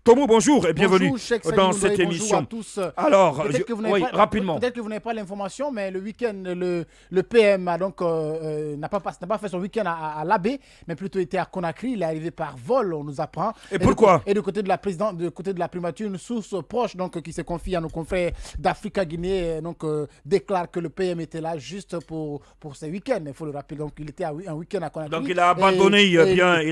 Tomo, bonjour et bienvenue bonjour, dans cette émission. Bonjour à tous. Alors, oui, rapidement. Peut-être que vous n'avez pas l'information, mais le week-end, le PM a donc n'a pas fait son week-end à l'Abbé, mais plutôt été à Conakry. Il est arrivé par vol, on nous apprend. Et pourquoi? Et du côté de la présidente, du côté de la primature, une source proche donc qui se confie à nos confrères d'Africa Guinée, donc déclare que le PM était là juste pour ce week-end. Il faut le rappeler. Donc il était un week-end à Conakry. Donc il a abandonné il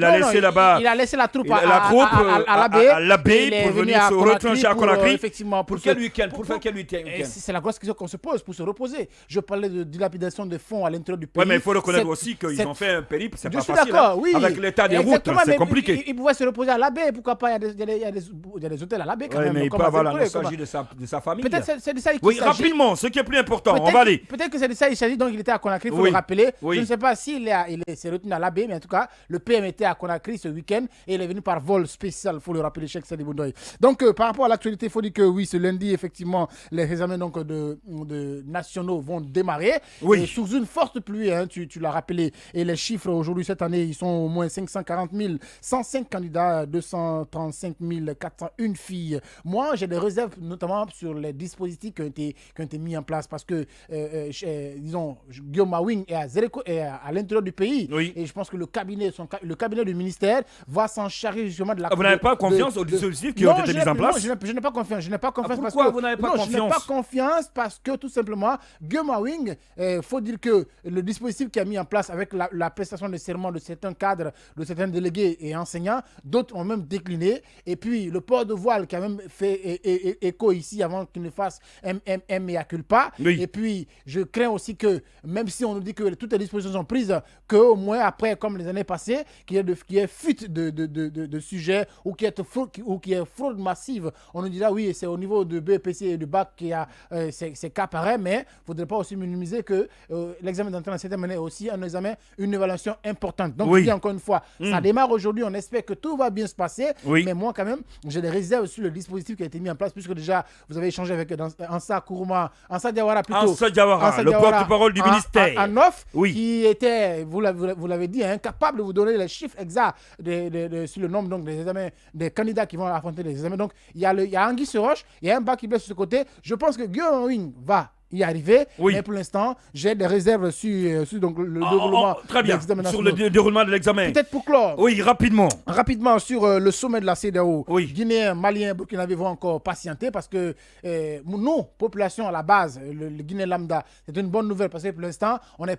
a laissé là-bas. Il a laissé la troupe à l'Abbé pour venir se retrancher à Conakry. Effectivement, pour quel week-end? Pour faire quel week-end? C'est la grosse question qu'on se pose pour se reposer. Je parlais de dilapidation de fonds à l'intérieur du pays. Oui, mais il faut reconnaître aussi qu'ils ont fait un périple, c'est pas facile. Je suis d'accord, oui. Avec l'état des routes, c'est compliqué. Il pouvait se reposer à l'Abbé, pourquoi pas? Il y a des hôtels à l'Abbé quand même. Mais il s'agit de sa famille. Peut-être c'est de ça qu'il s'agit. Oui, rapidement, ce qui est plus important, on va aller. Peut-être que c'est de ça qu'il s'agit, donc il était à Conakry, il faut le rappeler. Je ne sais pas s'il s'est retenu à l'Abbé, mais en tout cas, le PM était à Conakry ce week-end et il est venu par vol spécial, il faut le rappeler, Cheikh Sadi Boundoy. Donc, par rapport à l'actualité, il faut dire que oui, ce lundi, effectivement, les examens donc, de nationaux vont démarrer. Oui. Et sous une forte pluie, hein, tu l'as rappelé. Et les chiffres aujourd'hui, cette année, ils sont au moins 540 105 candidats, 235 401 filles. Moi, j'ai des réserves, notamment sur les dispositifs qui ont été mis en place parce que, disons, Guillaume Mawing est à l'intérieur du pays. Oui. Et je pense que le cabinet du ministère va s'en charger justement de la... Vous n'avez pas confiance aux dispositifs qui ont été mis en place? Non, je n'ai pas confiance. Pourquoi vous n'avez pas confiance? Je n'ai pas confiance parce que tout simplement, Guillaume Mawing, faut dire que le dispositif qui a mis en place avec la prestation de serment de certains cadres, de certains délégués et enseignants, d'autres ont même décliné. Et puis le port de voile qui a même fait écho ici avant qu'il ne fasse mea culpa. Oui. Et puis je crains aussi que, même si on nous dit que toutes les dispositions sont prises, qu'au moins après, comme les années passées, qu'il y ait fuite de sujets ou qu'il y ait fraude massive. On nous dira oui, c'est au niveau de BEPC et du bac qu'il y a ces cas pareils, mais il ne faudrait pas aussi minimiser que l'examen d'entrée en septième année est aussi un examen, une évaluation importante. Donc, oui. je dis encore une fois, ça démarre aujourd'hui, on espère que tout va bien se passer, mais moi quand même, j'ai des réserves sur le dispositif qui a été mis en place, puisque déjà, vous avez échangé avec Ansa Kourouma, Ansa Diawara plutôt. Ansa Diawara, le porte-parole du ministère. En off, oui. qui était, vous l'avez dit, incapable de vous donner les chiffres exacts sur le nombre donc, des examens, des candidats qui vont affronter les examens. Donc, il y a Anguille sur Roche, il y a un bas qui blesse sur ce côté. Je pense que Guillaume Mawing va y arriver, mais pour l'instant, j'ai des réserves sur donc, le déroulement très bien, sur le déroulement de l'examen. Peut-être pour clore. Oui, rapidement. Rapidement, sur le sommet de la CEDEAO, oui. Guinéens, Maliens, Burkinabés vont encore patienter parce que nous, population à la base, le Guinée lambda, c'est une bonne nouvelle parce que pour l'instant, on ne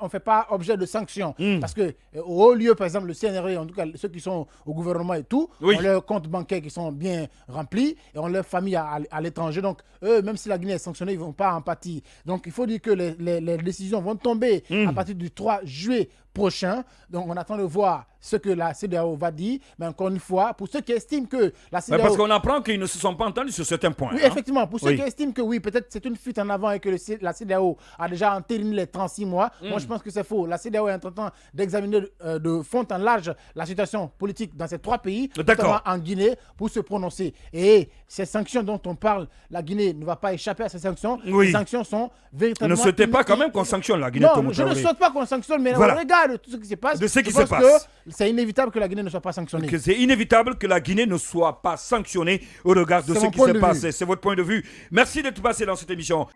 fait pas objet de sanctions. Parce que au haut lieu, par exemple, le CNRE, en tout cas ceux qui sont au gouvernement et tout, oui. ont leurs comptes bancaires qui sont bien remplis et ont leur famille à l'étranger. Donc, eux, même si la Guinée est sanctionnée, ils ne vont pas en pâtir. Donc, il faut dire que les décisions vont tomber à partir du 3 juillet prochain. Donc, on attend de voir ce que la CEDEAO va dire. Mais encore une fois, pour ceux qui estiment que la CEDEAO... parce qu'on apprend qu'ils ne se sont pas entendus sur certains points. Oui, effectivement. Pour ceux qui estiment que oui, peut-être c'est une fuite en avant et que la CEDEAO a déjà entériné les 36 mois, moi, je pense que c'est faux. La CEDEAO est en train d'examiner de fond en large la situation politique dans ces trois pays, notamment en Guinée, pour se prononcer. Et ces sanctions dont on parle, la Guinée ne va pas échapper à ces sanctions. Oui. Les sanctions sont véritablement... Ne souhaitez pas quand même qu'on sanctionne la Guinée. Non, je ne souhaite pas qu'on sanctionne, mais voilà. On regarde tout ce qui se passe. De ce qui se passe. C'est inévitable que la Guinée ne soit pas sanctionnée. C'est inévitable que la Guinée ne soit pas sanctionnée au regard de ce qui se passe. C'est votre point de vue. Merci d'être passé dans cette émission.